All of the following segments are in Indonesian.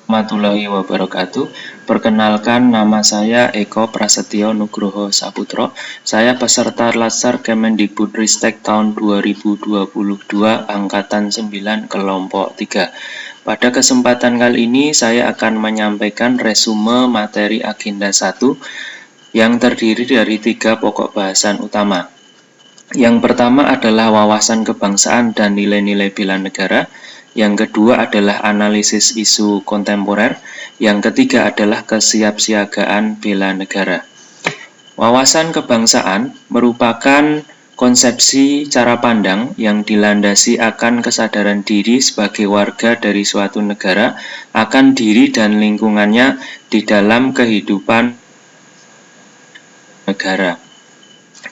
Warahmatullahi wabarakatuh. Perkenalkan, nama saya Eko Prasetyo Nugroho Saputro. Saya peserta Latsar Kemendikbudristek tahun 2022 Angkatan 9 kelompok 3. Pada kesempatan kali ini saya akan menyampaikan resume materi agenda 1 yang terdiri dari 3 pokok bahasan utama. Yang pertama adalah wawasan kebangsaan dan nilai-nilai bela negara. Yang kedua adalah analisis isu kontemporer. Yang ketiga adalah kesiapsiagaan bela negara. Wawasan kebangsaan merupakan konsepsi cara pandang yang dilandasi akan kesadaran diri sebagai warga dari suatu negara akan diri dan lingkungannya di dalam kehidupan negara.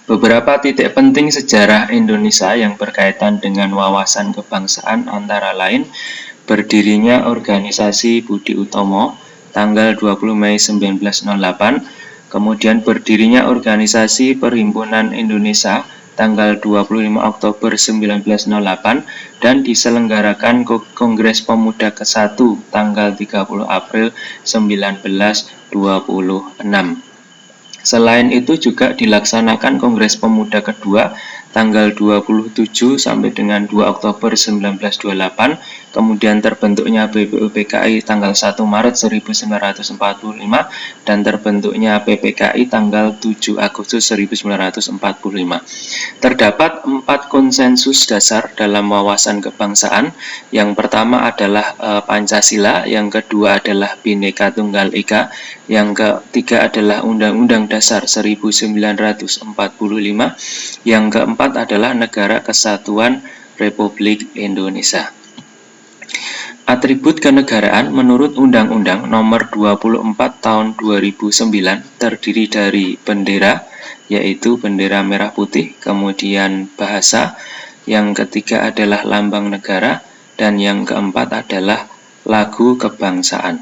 Beberapa titik penting sejarah Indonesia yang berkaitan dengan wawasan kebangsaan antara lain berdirinya Organisasi Budi Utomo tanggal 20 Mei 1908, kemudian berdirinya Organisasi Perhimpunan Indonesia tanggal 25 Oktober 1908 dan diselenggarakan Kongres Pemuda ke-1 tanggal 30 April 1926. Selain itu juga dilaksanakan Kongres Pemuda kedua tanggal 27 sampai dengan 2 Oktober 1928, kemudian terbentuknya BPUPKI tanggal 1 Maret 1945 dan terbentuknya PPKI tanggal 7 Agustus 1945. Terdapat 4 konsensus dasar dalam wawasan kebangsaan. Yang pertama adalah Pancasila, yang kedua adalah Bhinneka Tunggal Ika, yang ketiga adalah Undang-Undang Dasar 1945, yang keempat adalah Negara Kesatuan Republik Indonesia. Atribut kenegaraan menurut Undang-Undang Nomor 24 Tahun 2009 terdiri dari bendera, yaitu bendera merah putih, kemudian bahasa, yang ketiga adalah lambang negara, dan yang keempat adalah lagu kebangsaan.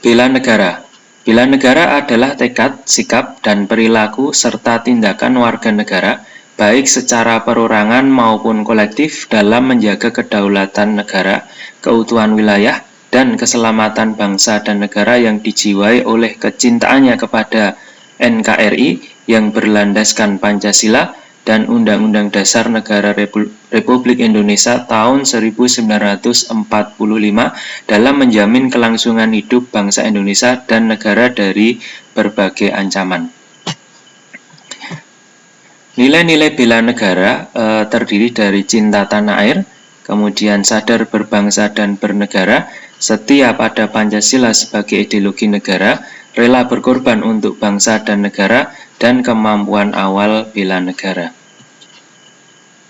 Bela negara. Bela negara adalah tekad, sikap, dan perilaku serta tindakan warga negara, baik secara perorangan maupun kolektif dalam menjaga kedaulatan negara, keutuhan wilayah, dan keselamatan bangsa dan negara yang dijiwai oleh kecintaannya kepada NKRI yang berlandaskan Pancasila dan Undang-Undang Dasar Negara Republik Indonesia tahun 1945 dalam menjamin kelangsungan hidup bangsa Indonesia dan negara dari berbagai ancaman. Nilai-nilai bela negara terdiri dari cinta tanah air, kemudian sadar berbangsa dan bernegara, setia pada Pancasila sebagai ideologi negara, rela berkorban untuk bangsa dan negara, dan kemampuan awal bela negara.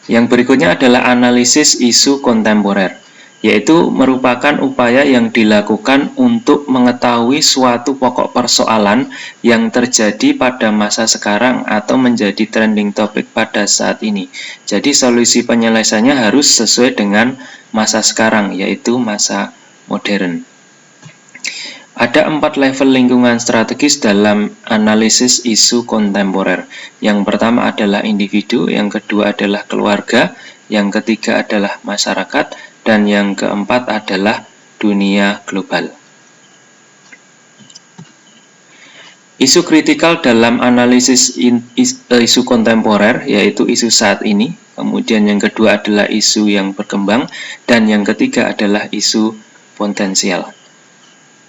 Yang berikutnya adalah analisis isu kontemporer, yaitu merupakan upaya yang dilakukan untuk mengetahui suatu pokok persoalan yang terjadi pada masa sekarang atau menjadi trending topic pada saat ini. Jadi solusi penyelesaiannya harus sesuai dengan masa sekarang, yaitu masa modern. Ada 4 level lingkungan strategis dalam analisis isu kontemporer. Yang pertama adalah individu, yang kedua adalah keluarga, yang ketiga adalah masyarakat, dan yang keempat adalah dunia global. Isu kritikal dalam analisis isu kontemporer yaitu isu saat ini, kemudian yang kedua adalah isu yang berkembang, dan yang ketiga adalah isu potensial.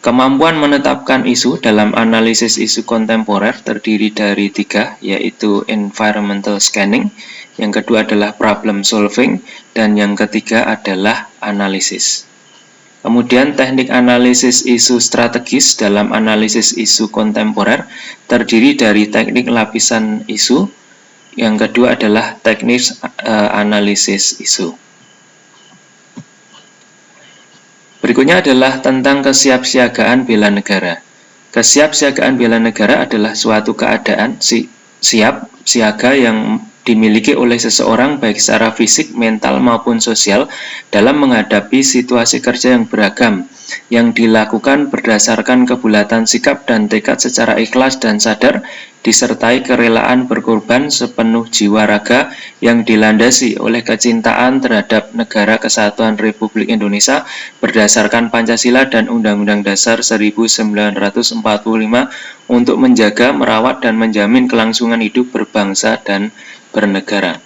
Kemampuan menetapkan isu dalam analisis isu kontemporer terdiri dari 3, yaitu environmental scanning, yang kedua adalah problem solving, dan yang ketiga adalah analisis. Kemudian teknik analisis isu strategis dalam analisis isu kontemporer terdiri dari teknik lapisan isu, yang kedua adalah teknik analisis isu. Berikutnya adalah tentang kesiapsiagaan bela negara. Kesiapsiagaan bela negara adalah suatu keadaan siap siaga yang dimiliki oleh seseorang baik secara fisik, mental, maupun sosial dalam menghadapi situasi kerja yang beragam, yang dilakukan berdasarkan kebulatan sikap dan tekad secara ikhlas dan sadar, disertai kerelaan berkorban sepenuh jiwa raga yang dilandasi oleh kecintaan terhadap Negara Kesatuan Republik Indonesia berdasarkan Pancasila dan Undang-Undang Dasar 1945 untuk menjaga, merawat, dan menjamin kelangsungan hidup berbangsa dan bernegara.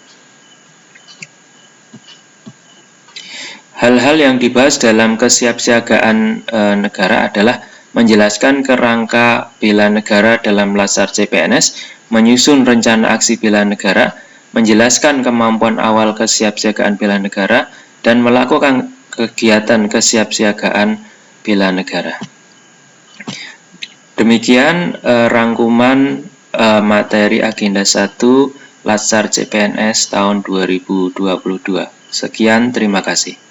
Hal-hal yang dibahas dalam kesiapsiagaan negara adalah menjelaskan kerangka bela negara dalam Latsar CPNS, menyusun rencana aksi bela negara, menjelaskan kemampuan awal kesiapsiagaan bela negara, dan melakukan kegiatan kesiapsiagaan bela negara. Demikian rangkuman materi agenda 1 Latsar CPNS tahun 2022. Sekian, terima kasih.